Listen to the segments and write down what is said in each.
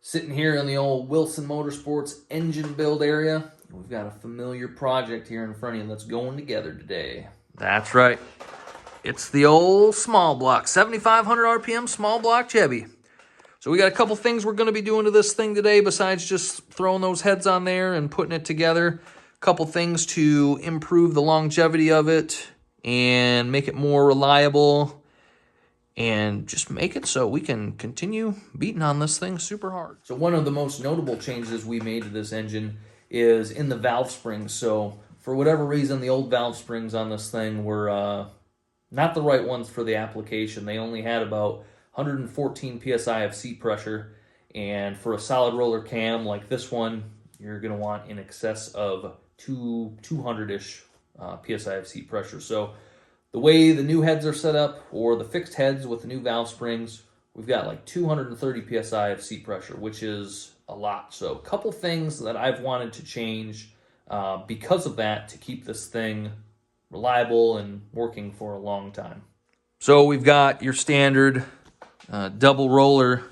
Sitting here in the old Wilson Motorsports engine build area, we've got a familiar project here in front of you that's going together today. That's right. It's the old small block, 7,500 RPM small block Chevy. So we got a couple things we're going to be doing to this thing today besides just throwing those heads on there and putting it together. A couple things to improve the longevity of it and make it more reliable and just make it so we can continue beating on this thing super hard. So one of the most notable changes we made to this engine is in the valve springs. So for whatever reason, the old valve springs on this thing were not the right ones for the application. They only had about 114 PSI of seat pressure, and for a solid roller cam like this one, you're going to want in excess of 200-ish PSI of seat pressure. So the way the new heads are set up, or the fixed heads with the new valve springs, we've got like 230 PSI of seat pressure, which is a lot. So a couple things that I've wanted to change because of that to keep this thing reliable and working for a long time. So we've got your standard double roller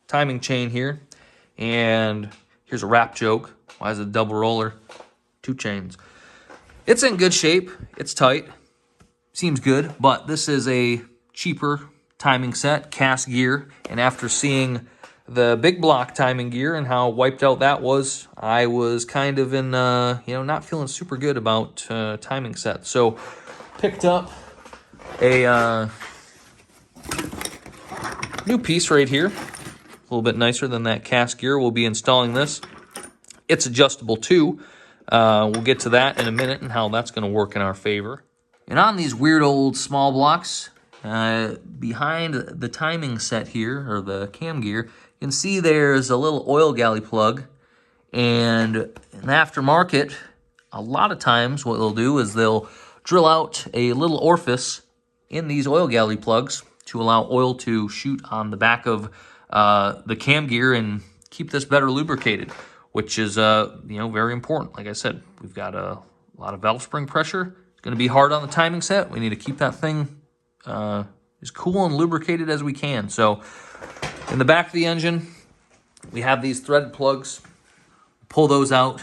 timing chain here, and here's a rap joke. Why is it a double roller? 2 chains. It's in good shape. It's tight. Seems good, but this is a cheaper timing set, cast gear, and after seeing the big block timing gear and how wiped out that was, I was kind of in, not feeling super good about timing sets. So picked up a new piece right here, a little bit nicer than that cast gear. We'll be installing this. It's adjustable too. We'll get to that in a minute and how that's going to work in our favor. And on these weird old small blocks, behind the timing set here, or the cam gear, you can see there's a little oil galley plug. And in the aftermarket, a lot of times what they'll do is they'll drill out a little orifice in these oil galley plugs to allow oil to shoot on the back of the cam gear and keep this better lubricated, which is very important. Like I said, we've got a lot of valve spring pressure. Going to be hard on the timing set. We need to keep that thing as cool and lubricated as we can. So in the back of the engine, we have these thread plugs. Pull those out,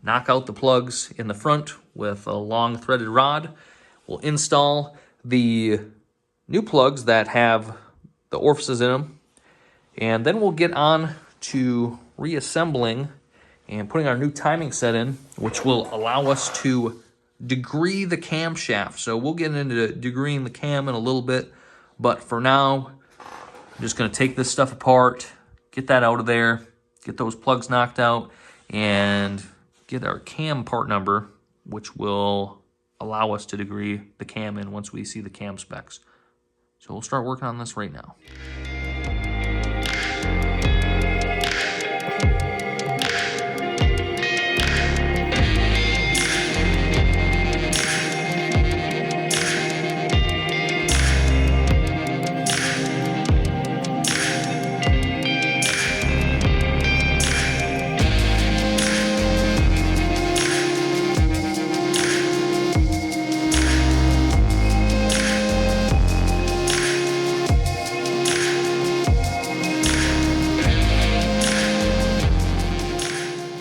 knock out the plugs in the front with a long threaded rod. We'll install the new plugs that have the orifices in them, and then we'll get on to reassembling and putting our new timing set in, which will allow us to degree the camshaft. So we'll get into degreeing the cam in a little bit, but for now, I'm just going to take this stuff apart, get that out of there, get those plugs knocked out, and get our cam part number, which will allow us to degree the cam in once we see the cam specs. So we'll start working on this right now.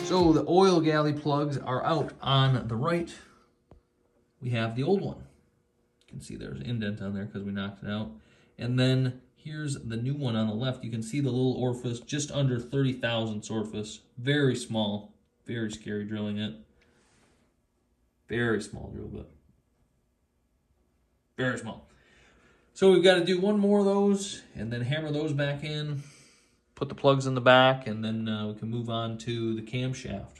So the oil galley plugs are out on the right. We have the old one. You can see there's an indent on there because we knocked it out. And then here's the new one on the left. You can see the little orifice, just under 30 thousandths orifice. Very small, very scary drilling it. Very small drill bit. Very small. So we've got to do one more of those and then hammer those back in. Put the plugs in the back, and then we can move on to the camshaft.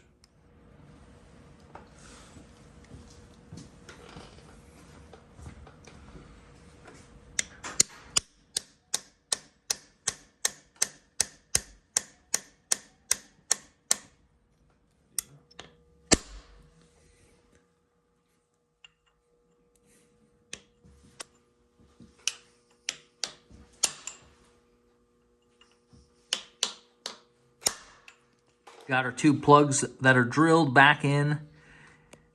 Got our 2 plugs that are drilled back in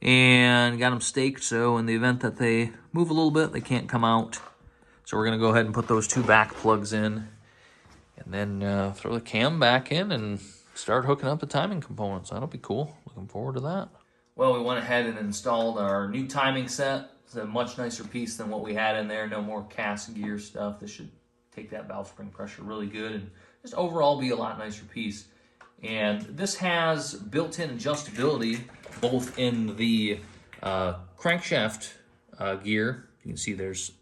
and got them staked, so in the event that they move a little bit, they can't come out. So we're going to go ahead and put those 2 back plugs in. And And then throw the cam back in and start hooking up the timing components. That'll be cool. Looking forward to that. Well, we went ahead and installed our new timing set. It's a much nicer piece than what we had in there. No more cast gear stuff. This should take that valve spring pressure really good and just overall be a lot nicer piece. And this has built-in adjustability both in the crankshaft gear. You can see there's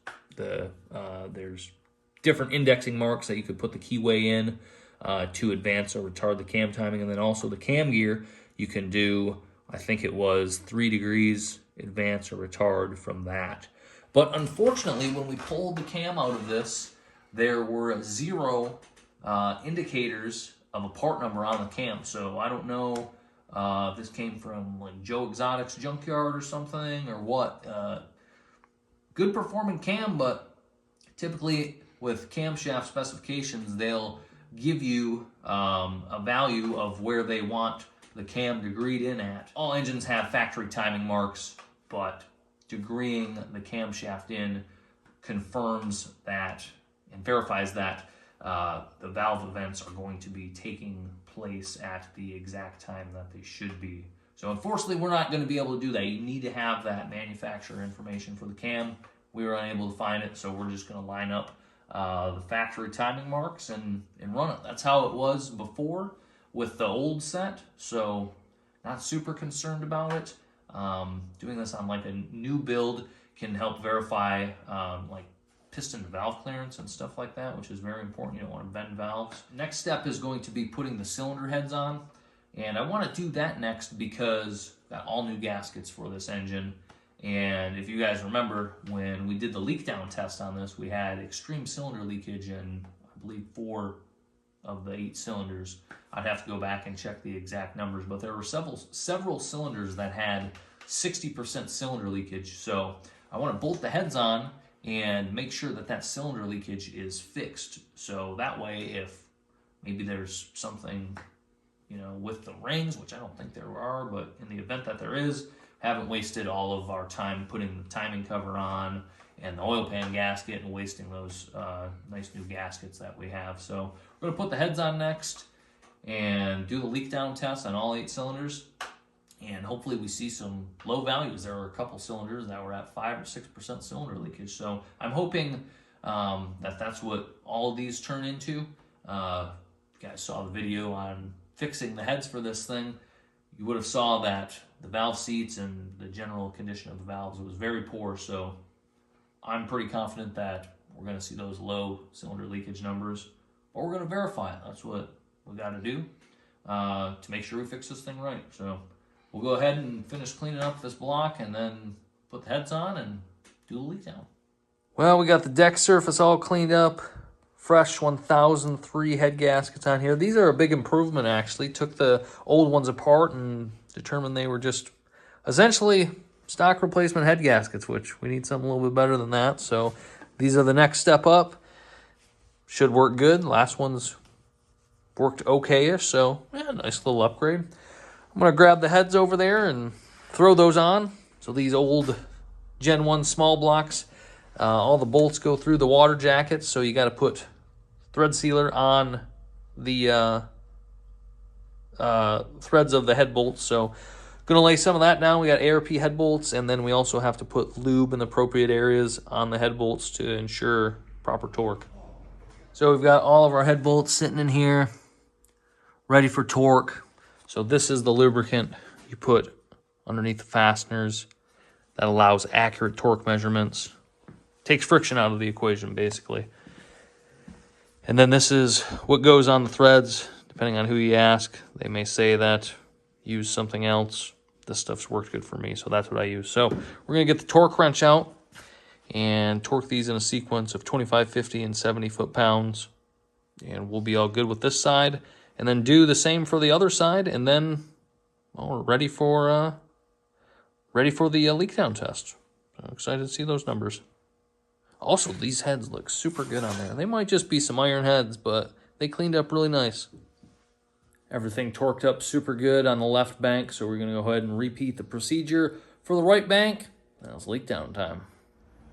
different indexing marks that you could put the keyway in to advance or retard the cam timing. And then also the cam gear, you can do, I think it was 3 degrees advance or retard from that. But unfortunately, when we pulled the cam out of this, there were 0 indicators of a part number on the cam. So I don't know if this came from like Joe Exotic's junkyard or something or what. Good performing cam, but typically with camshaft specifications, they'll give you a value of where they want the cam degreed in at. All engines have factory timing marks, but degreeing the camshaft in confirms that and verifies that the valve events are going to be taking place at the exact time that they should be. So unfortunately, we're not going to be able to do that. You need to have that manufacturer information for the cam. We were unable to find it, so we're just going to line up the factory timing marks and run it. That's how it was before with the old set, so not super concerned about it. Doing this on like a new build can help verify like piston to valve clearance and stuff like that, which is very important. You don't want to bend valves. Next step is going to be putting the cylinder heads on, and I want to do that next because got all new gaskets for this engine. And if you guys remember, when we did the leak down test on this, we had extreme cylinder leakage in, I believe, 4 of the 8 cylinders. I'd have to go back and check the exact numbers, but there were several cylinders that had 60% cylinder leakage. So I want to bolt the heads on and make sure that that cylinder leakage is fixed. So that way, if maybe there's something, you know, with the rings, which I don't think there are, but in the event that there is, haven't wasted all of our time putting the timing cover on and the oil pan gasket and wasting those nice new gaskets that we have. So we're going to put the heads on next and do the leak down test on all 8 cylinders. And hopefully we see some low values. There were a couple cylinders that were at 5 or 6% cylinder leakage. So I'm hoping that that's what all of these turn into. You guys saw the video on fixing the heads for this thing. You would have saw that the valve seats and the general condition of the valves was very poor. So I'm pretty confident that we're going to see those low cylinder leakage numbers. But we're going to verify it. That's what we got to do to make sure we fix this thing right. So we'll go ahead and finish cleaning up this block and then put the heads on and do the leak down. Well, we got the deck surface all cleaned up. Fresh 1003 head gaskets on here. These are a big improvement, actually. Took the old ones apart and determined they were just essentially stock replacement head gaskets, which we need something a little bit better than that. So these are the next step up. Should work good. Last ones worked okay-ish, so yeah, nice little upgrade. I'm going to grab the heads over there and throw those on. So these old Gen 1 small blocks, all the bolts go through the water jackets, so you got to put thread sealer on the threads of the head bolts. So going to lay some of that down. We got ARP head bolts, and then we also have to put lube in the appropriate areas on the head bolts to ensure proper torque. So we've got all of our head bolts sitting in here, ready for torque. So this is the lubricant you put underneath the fasteners that allows accurate torque measurements. Takes friction out of the equation, basically. And then this is what goes on the threads. Depending on who you ask, they may say that use something else. This stuff's worked good for me, so that's what I use. So we're going to get the torque wrench out and torque these in a sequence of 25, 50, and 70 foot-pounds. And we'll be all good with this side. And then do the same for the other side, and then well, we're ready for the leak down test. I'm excited to see those numbers. Also, these heads look super good on there. They might just be some iron heads, but they cleaned up really nice. Everything torqued up super good on the left bank, so we're going to go ahead and repeat the procedure for the right bank. Now it's leak down time.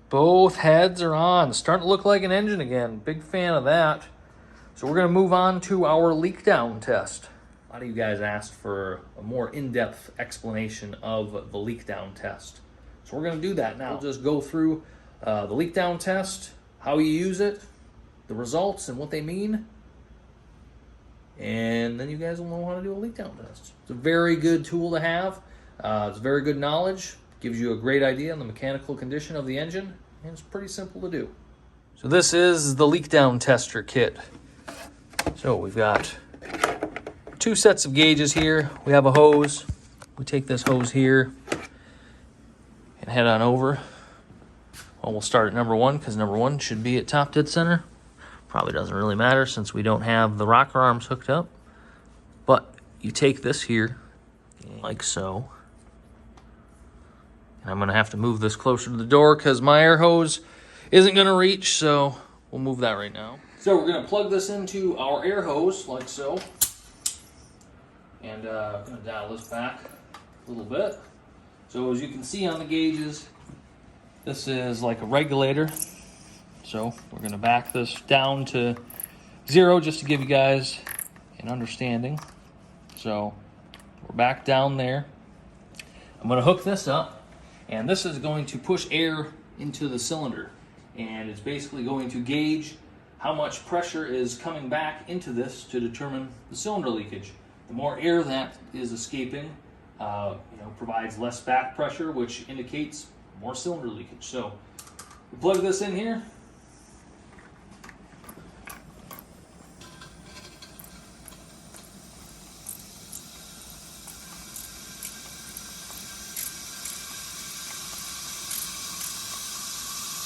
Both heads are on. Starting to look like an engine again. Big fan of that. So we're gonna move on to our leak down test. A lot of you guys asked for a more in-depth explanation of the leak down test. So we're gonna do that now. We'll just go through the leak down test, how you use it, the results and what they mean. And then you guys will know how to do a leak down test. It's a very good tool to have. It's very good knowledge. Gives you a great idea on the mechanical condition of the engine. And it's pretty simple to do. So this is the leak down tester kit. So we've got 2 sets of gauges here. We have a hose. We take this hose here and head on over. Well, we'll start at number 1 because number 1 should be at top dead center. Probably doesn't really matter since we don't have the rocker arms hooked up. But you take this here like so. And I'm going to have to move this closer to the door because my air hose isn't going to reach, so we'll move that right now. So we're going to plug this into our air hose like so. And I'm going to dial this back a little bit. So as you can see on the gauges, this is like a regulator. So we're going to back this down to 0 just to give you guys an understanding. So we're back down there. I'm going to hook this up, and this is going to push air into the cylinder. And it's basically going to gauge how much pressure is coming back into this to determine the cylinder leakage. The more air that is escaping, provides less back pressure, which indicates more cylinder leakage. So we plug this in here.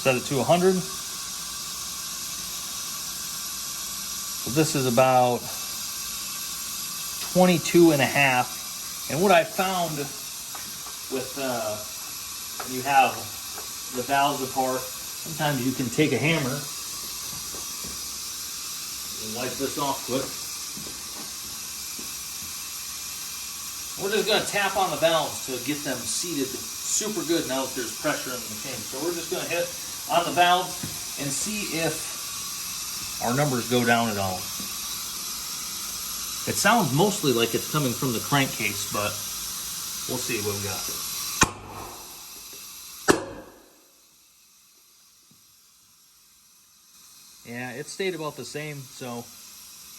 Set it to 100. So this is about 22 and a half. And what I found with when you have the valves apart, sometimes you can take a hammer and wipe this off quick. We're just going to tap on the valves to get them seated super good now that there's pressure in the machine. So we're just going to hit on the valves and see if our numbers go down at all. It sounds mostly like it's coming from the crankcase, but we'll see what we got. Yeah, it stayed about the same, so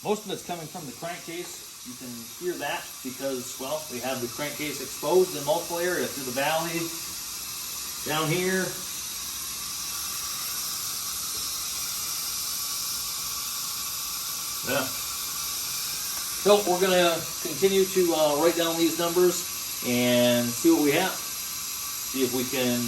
most of it's coming from the crankcase. You can hear that because, well, we have the crankcase exposed in multiple areas through the valley, down here. Yeah. So we're going to continue to write down these numbers and see what we have. See if we can.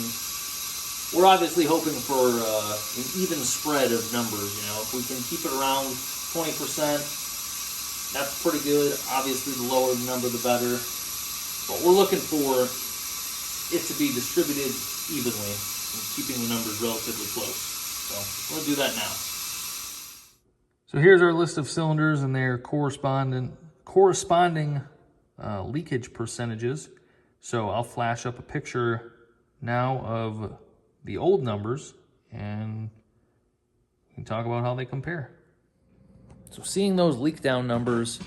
We're obviously hoping for an even spread of numbers. If we can keep it around 20%, that's pretty good. Obviously, the lower the number, the better. But we're looking for it to be distributed evenly and keeping the numbers relatively close. So we'll do that now. So here's our list of cylinders and their corresponding leakage percentages. So I'll flash up a picture now of the old numbers and we can talk about how they compare. So seeing those leak down numbers,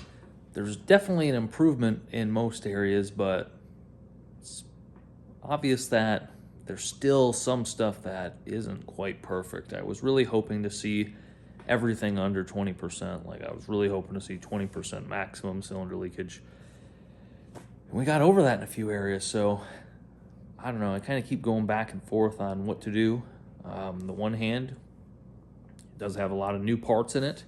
there's definitely an improvement in most areas, but it's obvious that there's still some stuff that isn't quite perfect. I was really hoping to see everything under 20%. Like I was really hoping to see 20% maximum cylinder leakage. And we got over that in a few areas, so I don't know. I kind of keep going back and forth on what to do. The one hand, it does have a lot of new parts in it,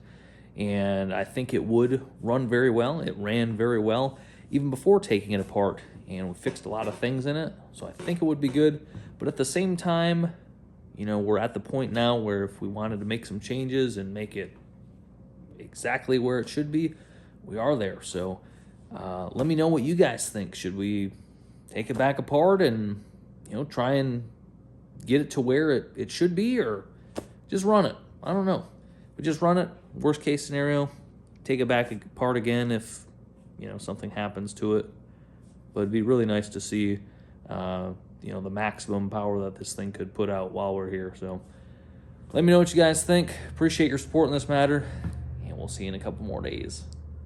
and I think it would run very well. It ran very well even before taking it apart, and we fixed a lot of things in it, so I think it would be good. But at the same time, we're at the point now where if we wanted to make some changes and make it exactly where it should be, we are there. So let me know what you guys think. Should we take it back apart and try and get it to where it should be, or just run it? I don't know. But just run it. Worst case scenario, take it back apart again if something happens to it. But it'd be really nice to see the maximum power that this thing could put out while we're here. So let me know what you guys think. Appreciate your support in this matter, and we'll we'll see you in a couple more days.